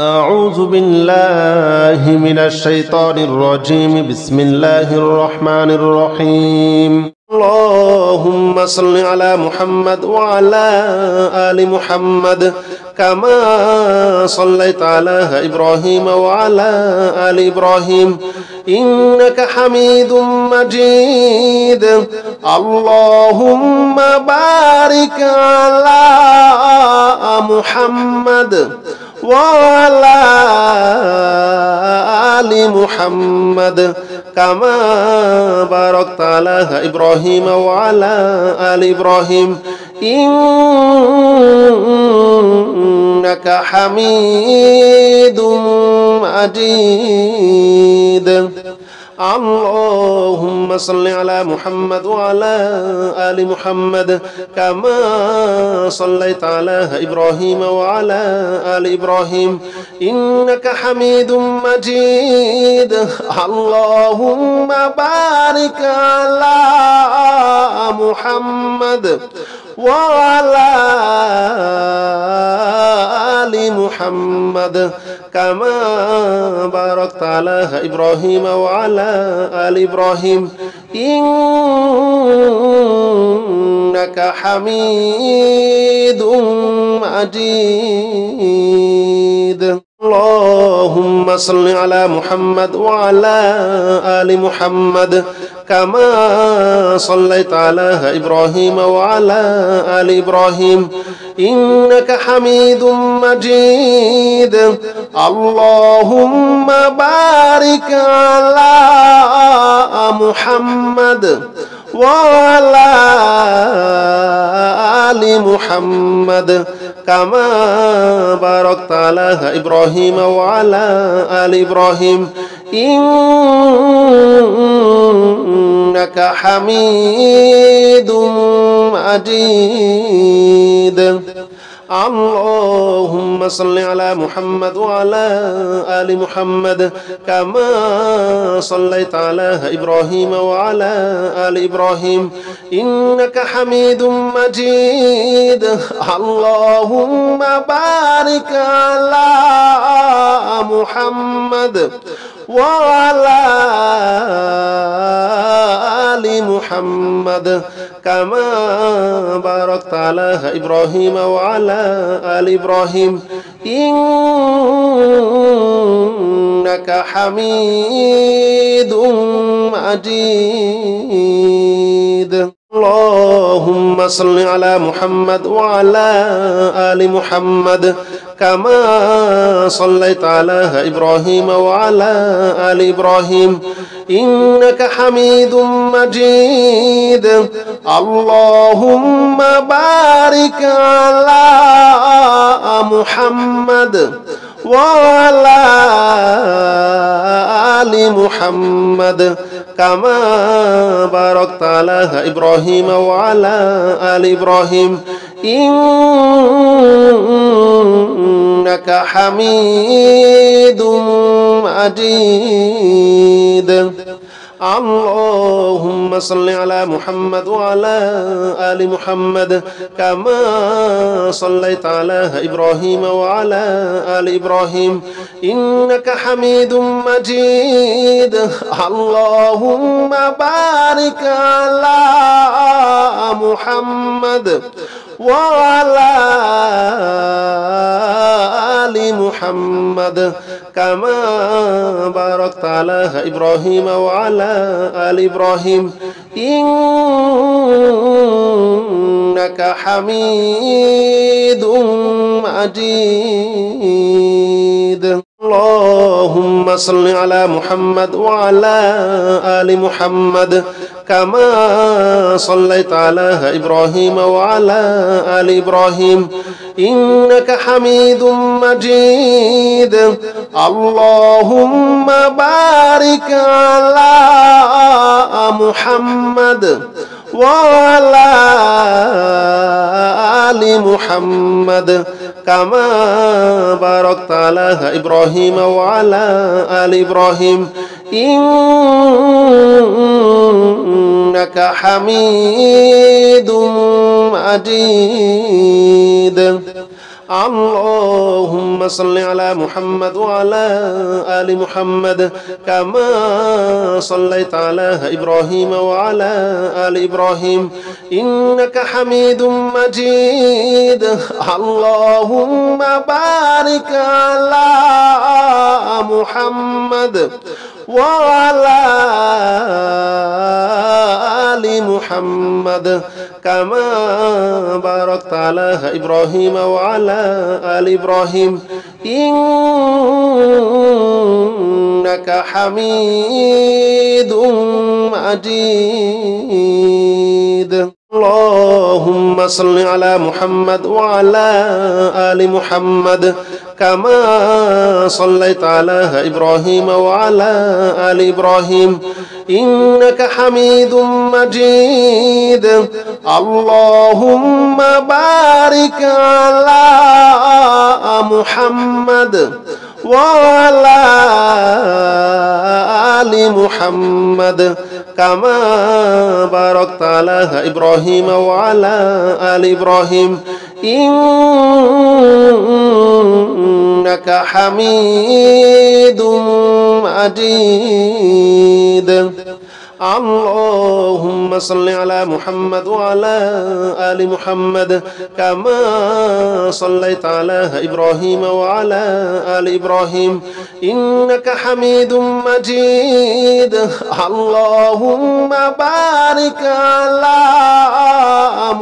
أعوذ بالله من الشيطان الرجيم. بسم الله الرحمن الرحيم. اللهم صل على محمد وعلى آل محمد كما صليت على إبراهيم وعلى آل إبراهيم إنك حميد مجيد. اللهم بارك على محمد وعلى آل محمد كما باركت على إبراهيم وعلى آل إبراهيم إنك حميد مجيد. اللهم صل على محمد وعلى آل محمد كما صليت على إبراهيم وعلى آل إبراهيم إنك حميد مجيد. اللهم بارك على محمد وعلى آل محمد كما باركت على إبراهيم وعلى آل إبراهيم إنك حميد مجيد. اللهم صل على محمد وعلى آل محمد كما صليت على إبراهيم وعلى آل إبراهيم إنك حميد مجيد. اللهم بارك على محمد وعلى آل محمد كما باركت على إبراهيم وعلى آل إبراهيم إنك حميد مجيد. اللهم صل على محمد وعلى آل محمد كما صليت على إبراهيم وعلى آل إبراهيم إنك حميد مجيد. اللهم بارك على محمد وعلى آل محمد كما باركت على إبراهيم وعلى آل إبراهيم إنك حميد مجيد. اللهم صل على محمد وعلى آل محمد كما صليت على إبراهيم وعلى آل إبراهيم إنك حميد مجيد. اللهم بارك على محمد وعلى آل محمد كما باركت على إبراهيم وعلى آل إبراهيم إنك حميد مجيد. اللهم صل على محمد وعلى آل محمد كما صليت على إبراهيم وعلى آل إبراهيم إنك حميد مجيد. اللهم بارك على محمد وعلى آل محمد كما باركت على إبراهيم وعلى آل إبراهيم إنك حميد مجيد. اللهم صل على محمد وعلى آل محمد كما صليت على إبراهيم وعلى آل إبراهيم إنك حميد مجيد. اللهم بارك على محمد وعلى آل محمد كما باركت على إبراهيم وعلى آل إبراهيم إنك حميد مجيد. اللهم صل على محمد وعلى آل محمد كما صليت على إبراهيم وعلى آل إبراهيم إنك حميد مجيد. اللهم بارك على محمد وعلى آل محمد كما باركت على إبراهيم وعلى آل إبراهيم إنك حميد مجيد. اللهم صل على محمد وعلى آل محمد كما صليت على إبراهيم وعلى آل إبراهيم إنك حميد مجيد. اللهم بارك على محمد وعلى آل محمد كما باركت على إبراهيم وعلى آل إبراهيم إنك حميد مجيد. اللهم صل على محمد وعلى آل محمد كما صليت على إبراهيم وعلى آل إبراهيم إنك حميد مجيد. اللهم بارك على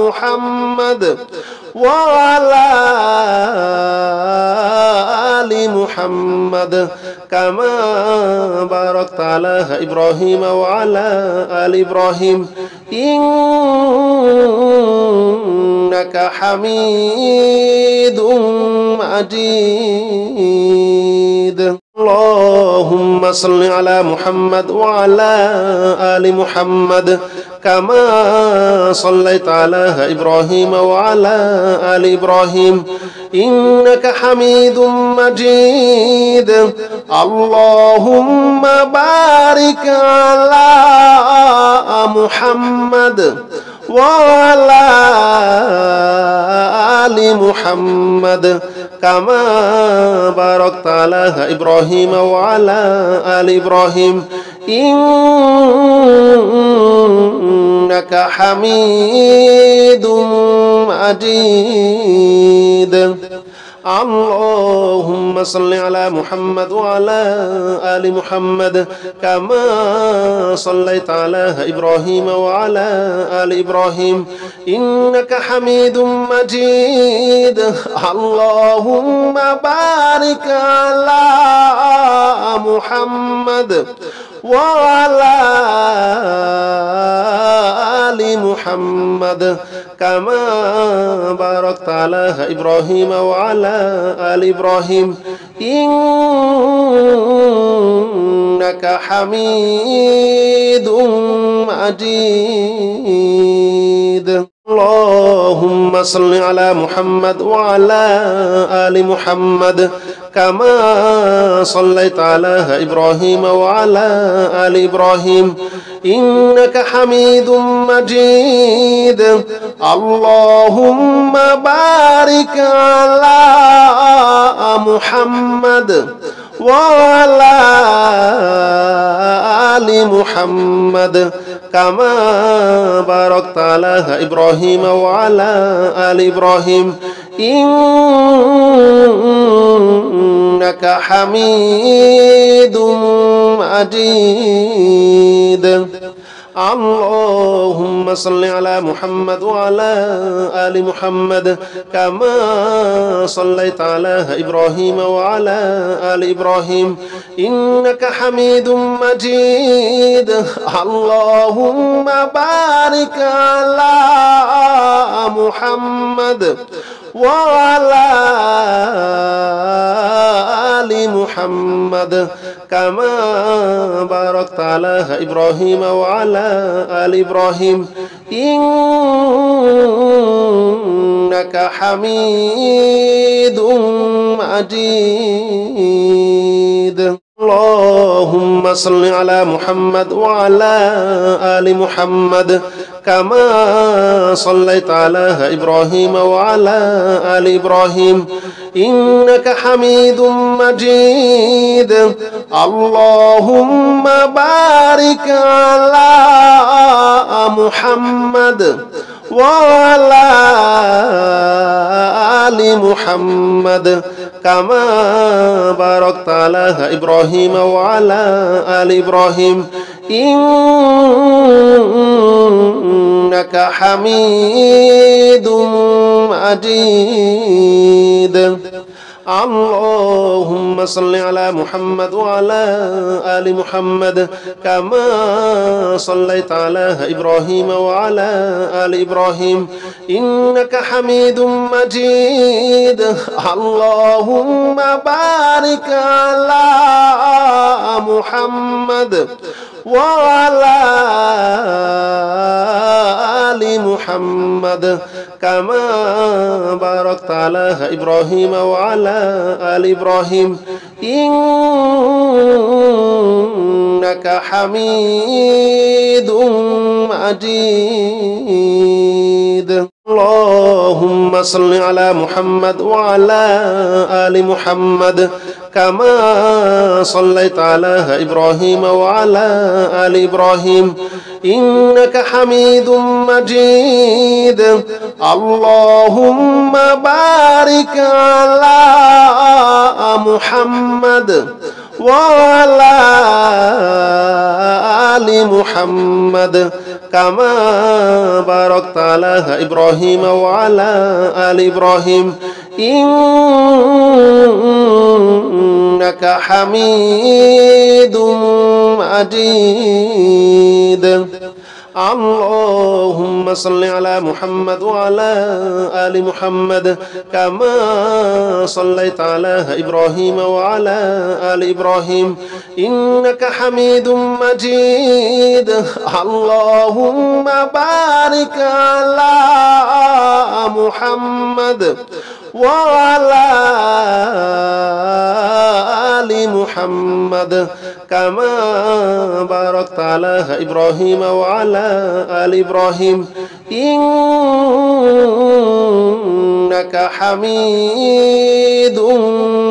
محمد وعلى آل محمد كما باركت على إبراهيم وعلى آل إبراهيم إنك حميد مجيد. اللهم صل على محمد وعلى آل محمد كما صليت على إبراهيم وعلى آل إبراهيم إنك حميد مجيد. اللهم بارك على محمد وعلى آل محمد كما باركت على إبراهيم وعلى آل إبراهيم إنك حميد مجيد. اللهم صل على محمد وعلى آل محمد كما صليت على إبراهيم وعلى آل إبراهيم إنك حميد مجيد. اللهم بارك على محمد وعلى آل محمد كما باركت على إبراهيم وعلى آل إبراهيم إنك حميد مجيد. اللهم صل على محمد وعلى آل محمد كما صليت على إبراهيم وعلى آل إبراهيم إنك حميد مجيد. اللهم بارك على محمد وعلى آل محمد كما باركت على إبراهيم وعلى آل إبراهيم إنك حميد مجيد. اللهم صل على محمد وعلى آل محمد كما صليت على إبراهيم وعلى آل إبراهيم إنك حميد مجيد. اللهم بارك على محمد وعلى آل محمد كما باركت على إبراهيم وعلى آل إبراهيم إنك حميد مجيد. اللهم صل على محمد وعلى آل محمد كما صليت على إبراهيم وعلى آل إبراهيم إنك حميد مجيد اللهم بارك على محمد وعلى آل محمد كما باركت على إبراهيم وعلى آل إبراهيم إنك حميد مجيد اللهم صل على محمد وعلى آل محمد كما صليت على إبراهيم وعلى آل إبراهيم إنك حميد مجيد اللهم بارك على محمد وعلى آل محمد كما باركت على إبراهيم وعلى آل إبراهيم إنك حميد مجيد اللهم صل على محمد وعلى آل محمد كما صليت على إبراهيم وعلى آل إبراهيم إنك حميد مجيد اللهم بارك على محمد وعلى آل محمد كما باركت على إبراهيم وعلى آل إبراهيم إنك حميد مجيد اللهم صل على محمد وعلى آل محمد كما صليت على إبراهيم وعلى آل إبراهيم إنك حميد مجيد اللهم بارك على محمد وعلى آل محمد كما باركت على إبراهيم وعلى آل إبراهيم إنك حميد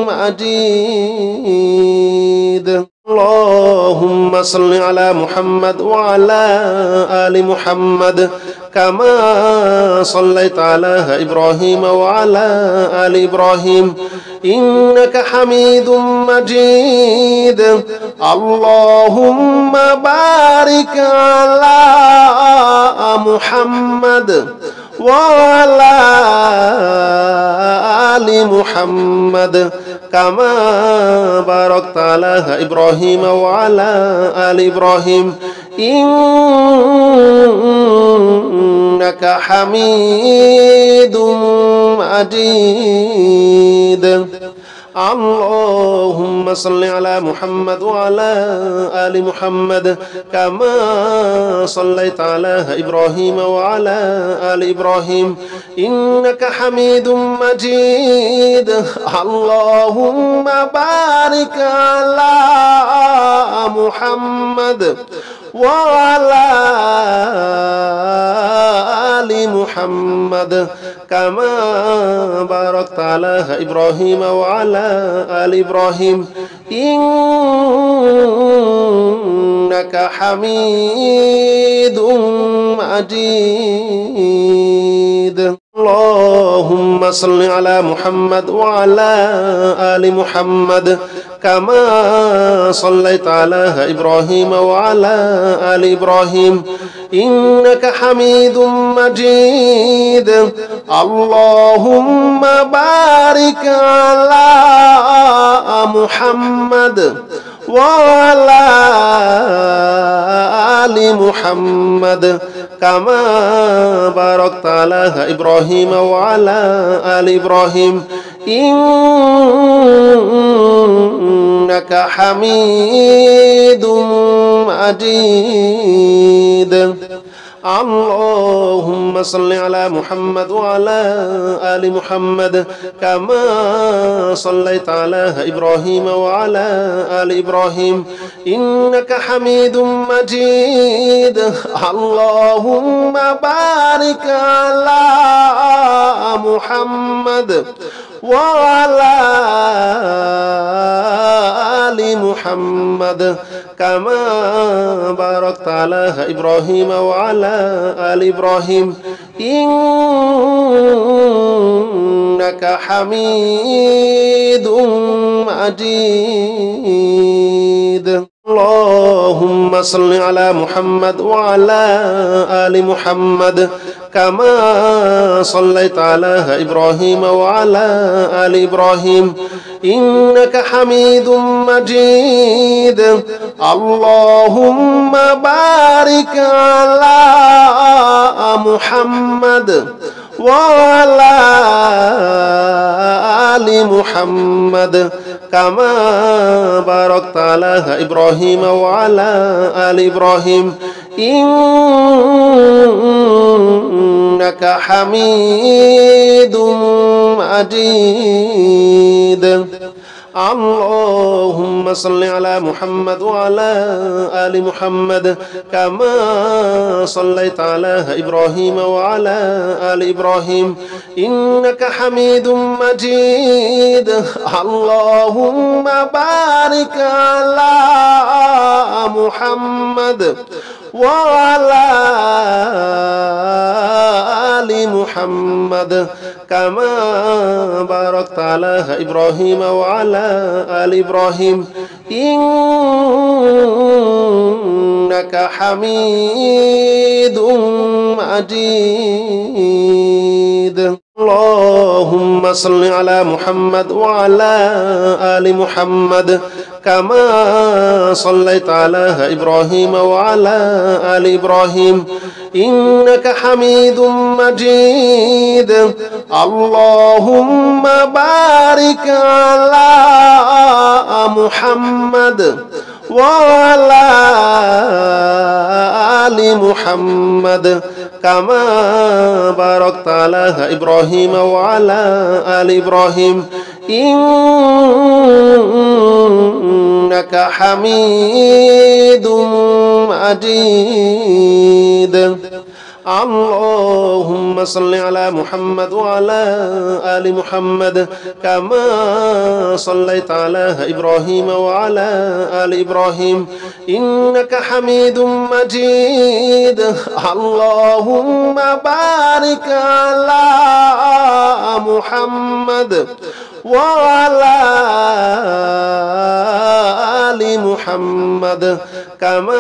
مجيد اللهم صل على محمد وعلى آل محمد كما صليت على إبراهيم وعلى آل إبراهيم إنك حميد مجيد اللهم بارك على محمد وعلى آل محمد كما باركت على إبراهيم وعلى آل إبراهيم إنك حميد مجيد اللهم صل على محمد وعلى آل محمد كما صليت على إبراهيم وعلى آل إبراهيم إنك حميد مجيد اللهم بارك على محمد وعلى آل محمد كما باركت على إبراهيم وعلى آل إبراهيم إنك حميد مجيد اللهم صل على محمد وعلى آل محمد كما صليت على إبراهيم وعلى آل إبراهيم إنك حميد مجيد اللهم بارك على محمد وعلى آل محمد كما باركت على إبراهيم وعلى آل إبراهيم إنك حميد مجيد اللهم صل على محمد وعلى آل محمد كما صليت على إبراهيم وعلى آل إبراهيم إنك حميد مجيد اللهم بارك على محمد وعلى آل محمد كما باركت على إبراهيم وعلى آل إبراهيم إنك حميد مجيد اللهم صل على محمد وعلى آل محمد كما صليت على إبراهيم وعلى آل إبراهيم إنك حميد مجيد اللهم بارك على محمد وعلى آل محمد كما باركت على إبراهيم وعلى آل إبراهيم إنك حميد مجيد اللهم صل على محمد وعلى آل محمد كما صليت على إبراهيم وعلى آل إبراهيم إنك حميد مجيد اللهم بارك على محمد وعلى آل محمد كما باركت على إبراهيم وعلى آل إبراهيم إنك حميد مجيد اللهم صل على محمد وعلى آل محمد كما صليت على إبراهيم وعلى آل إبراهيم إنك حميد مجيد اللهم بارك على محمد وعلى آل محمد كما باركت على إبراهيم وعلى آل إبراهيم إنك حميد مجيد اللهم صل على محمد وعلى آل محمد كما صليت على إبراهيم وعلى آل إبراهيم إنك حميد مجيد اللهم بارك على محمد وعلى آل محمد كما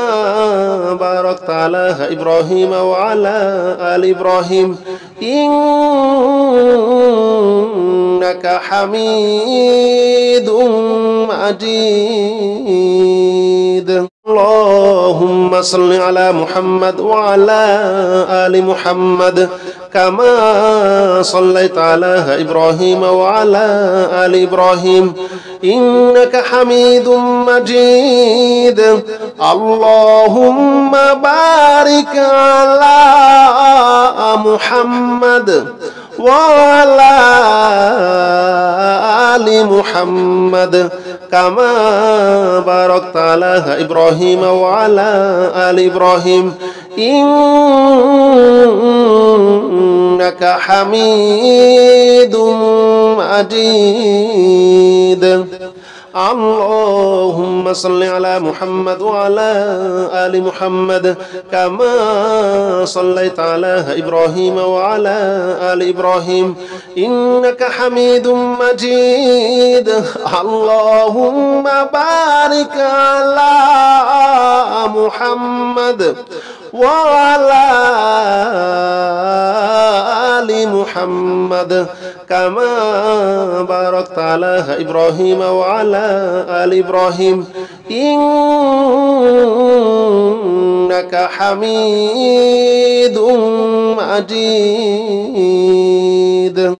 باركت على إبراهيم وعلى آل إبراهيم إنك حميد مجيد اللهم صل على محمد وعلى آل محمد كما صليت على إبراهيم وعلى آل إبراهيم إنك حميد مجيد اللهم بارك على محمد وعلى آل محمد كما باركت على إبراهيم وعلى آل إبراهيم إنك حميد مجيد اللهم صل على محمد وعلى آل محمد كما صليت على إبراهيم وعلى آل إبراهيم إنك حميد مجيد اللهم بارك على محمد وعلى آل محمد كما باركت على إبراهيم وعلى آل إبراهيم إنك حميد مجيد